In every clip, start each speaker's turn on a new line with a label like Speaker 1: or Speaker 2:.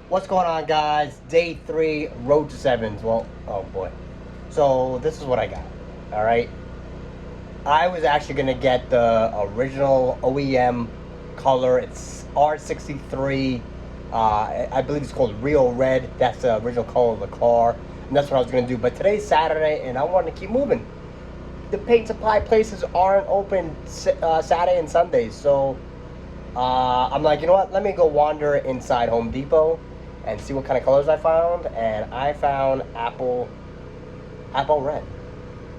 Speaker 1: What's going on, guys? Day 3, Road to Sevens. Well, oh boy. So, this is what I got. Alright? I was actually going to get the original OEM color. It's R63. I believe it's called Rio Red. That's the original color of the car. And that's what I was going to do. But today's Saturday, and I want to keep moving. The paint supply places aren't open Saturday and Sundays. So, I'm like, you know what? Let me go wander inside Home Depot and see what kind of colors I found. And I found apple red.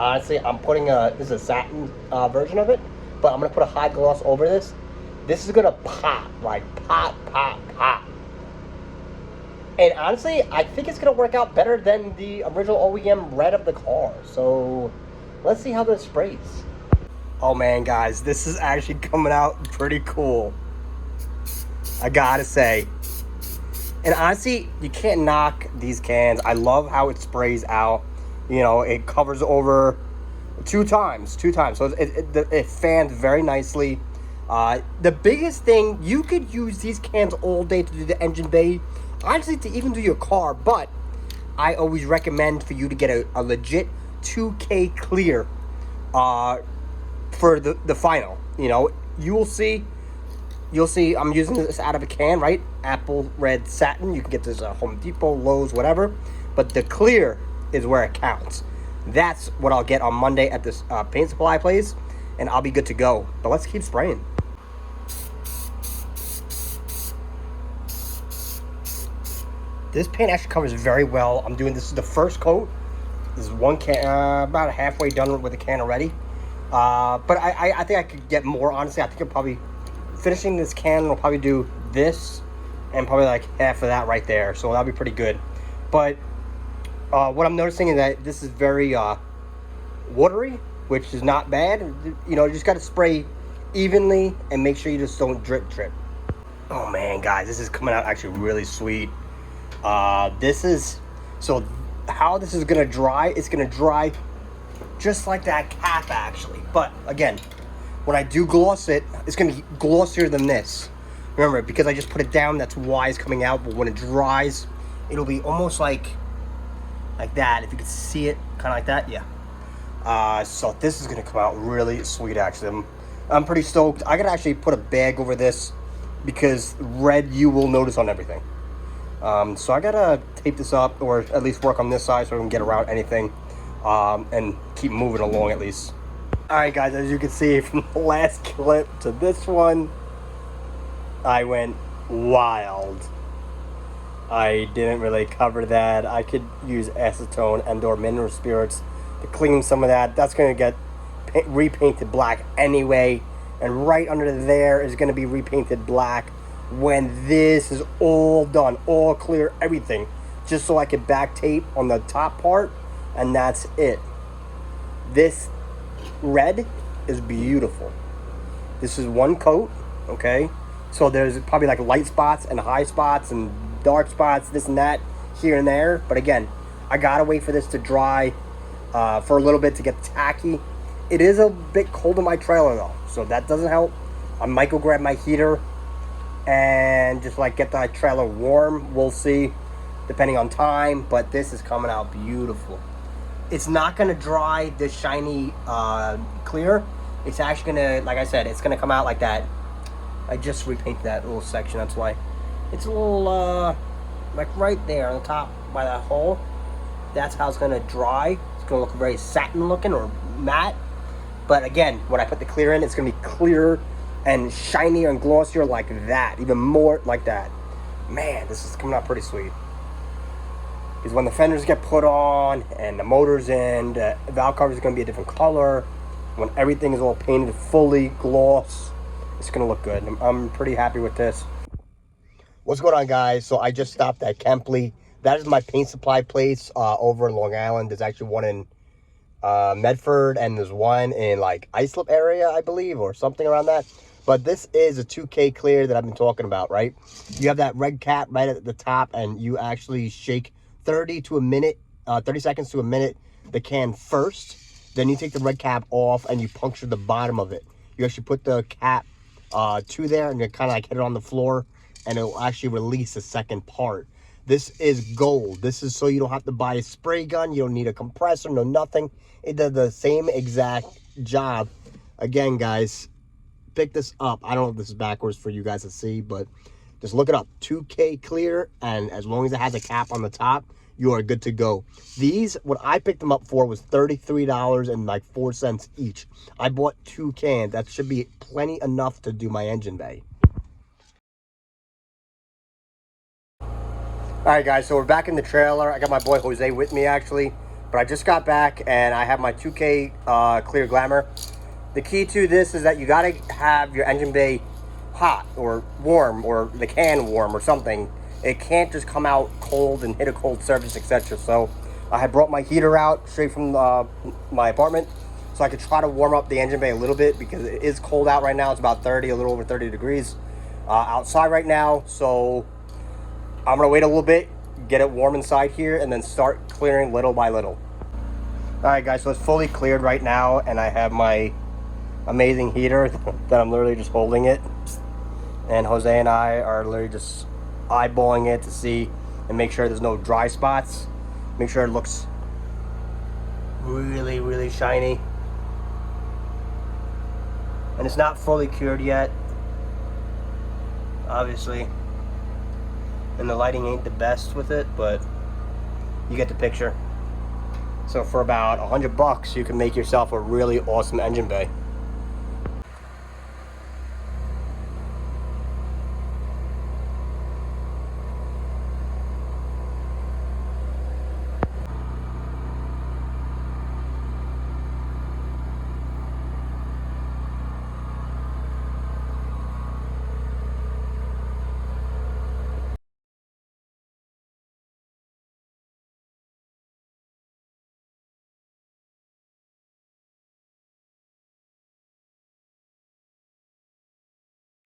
Speaker 1: Honestly, I'm putting this is a satin version of it, but I'm gonna put a high gloss over this. This is gonna pop, like pop, pop, pop. And honestly, I think it's gonna work out better than the original OEM red of the car. So let's see how this sprays. Oh man, guys, this is actually coming out pretty cool, I gotta say. And honestly, you can't knock these cans. I love how it sprays out. You know, it covers over two times. So it fans very nicely. The biggest thing, you could use these cans all day to do the engine bay. Honestly, to even do your car. But I always recommend for you to get a legit 2K clear for the final. You know, you'll see I'm using this out of a can, right? Apple red satin. You can get this at Home Depot, Lowe's, whatever. But the clear is where it counts. That's what I'll get on Monday at this paint supply place, and I'll be good to go. But let's keep spraying. This paint actually covers very well. I'm doing this is the first coat. This is one can, about halfway done with the can already. But I think I could get more. Honestly, I think I'm probably finishing this can will probably do this and probably like half of that right there. So that'll be pretty good. But what I'm noticing is that this is very watery, which is not bad. You know, you just got to spray evenly and make sure you just don't drip. Oh man, guys, this is coming out actually really sweet. This is, so how this is gonna dry, it's gonna dry just like that cap actually. But again, when I do gloss it, it's gonna be glossier than this. Remember, because I just put it down, that's why it's coming out. But when it dries, it'll be almost like that. If you can see it, kind of like that, yeah. So this is gonna come out really sweet actually. I'm pretty stoked. I gotta actually put a bag over this because red you will notice on everything. So I gotta tape this up, or at least work on this side so I can get around anything, and keep moving along at least. Alright guys, as you can see from the last clip to this one, I went wild. I didn't really cover that. I could use acetone and or mineral spirits to clean some of that. That's going to get repainted black anyway. And right under there is going to be repainted black when this is all done, all clear, everything. Just so I could back tape on the top part, and that's it. This red is beautiful. This is one coat, okay? So there's probably like light spots and high spots and dark spots, this and that, here and there. But again, I gotta wait for this to dry for a little bit to get tacky. It is a bit cold in my trailer though, so that doesn't help. I might go grab my heater and just like get the trailer warm. We'll see, depending on time. But this is coming out beautiful. It's not gonna dry this shiny clear. It's actually gonna, like I said, it's gonna come out like that. I just repainted that little section, that's why. It's a little, like right there on the top by that hole. That's how it's gonna dry. It's gonna look very satin looking or matte. But again, when I put the clear in, it's gonna be clearer and shinier and glossier like that. Even more like that. Man, this is coming out pretty sweet. Because when the fenders get put on and the motor's in, the valve cover is going to be a different color. When everything is all painted fully gloss, it's going to look good. I'm pretty happy with this. What's going on, guys? So I just stopped at Kempley. That is my paint supply place over in Long Island. There's actually one in Medford, and there's one in like Islip area, I believe, or something around that. But this is a 2K clear that I've been talking about, right? You have that red cap right at the top, and you actually shake 30 seconds to a minute the can first. Then you take the red cap off and you puncture the bottom of it. You actually put the cap to there and you kind of like hit it on the floor, and it will actually release the second part. This is gold. This is so you don't have to buy a spray gun. You don't need a compressor, no nothing. It does the same exact job. Again, guys, pick this up. I don't know if this is backwards for you guys to see, but just look it up. 2K clear, and as long as it has a cap on the top, you are good to go. These, what I picked them up for was $33.04 each. I bought 2 cans. That should be plenty enough to do my engine bay. All right, guys, so we're back in the trailer. I got my boy Jose with me, actually, but I just got back, and I have my 2K Clear Glamour. The key to this is that you got to have your engine bay hot or warm, or the can warm or something. It can't just come out cold and hit a cold surface, etc. So I had brought my heater out straight from my apartment so I could try to warm up the engine bay a little bit, because it is cold out right now. It's about 30, a little over 30 degrees outside right now. So I'm gonna wait a little bit, get it warm inside here, and then start clearing little by little. All right, guys, so it's fully cleared right now, and I have my amazing heater that I'm literally just holding it, and Jose and I are literally just eyeballing it to see and make sure there's no dry spots, make sure it looks really, really shiny. And it's not fully cured yet, obviously, and the lighting ain't the best with it, but you get the picture. So for about $100 you can make yourself a really awesome engine bay.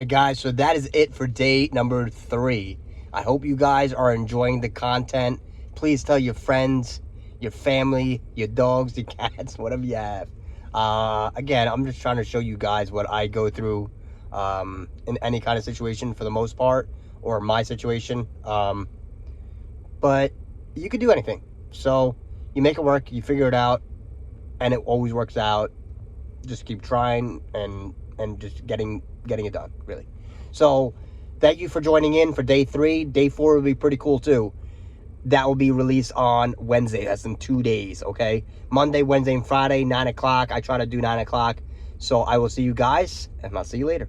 Speaker 1: Guys, so that is it for day number 3. I hope you guys are enjoying the content. Please tell your friends, your family, your dogs, your cats, whatever you have. Again, I'm just trying to show you guys what I go through in any kind of situation for the most part, or my situation. But you could do anything. So you make it work, you figure it out, and it always works out. Just keep trying and just getting it done, really. So thank you for joining in for day 3. Day 4 will be pretty cool too. That will be released on Wednesday. That's in 2 days, okay? Monday, Wednesday, and Friday, 9 o'clock. I try to do 9 o'clock. So I will see you guys, and I'll see you later.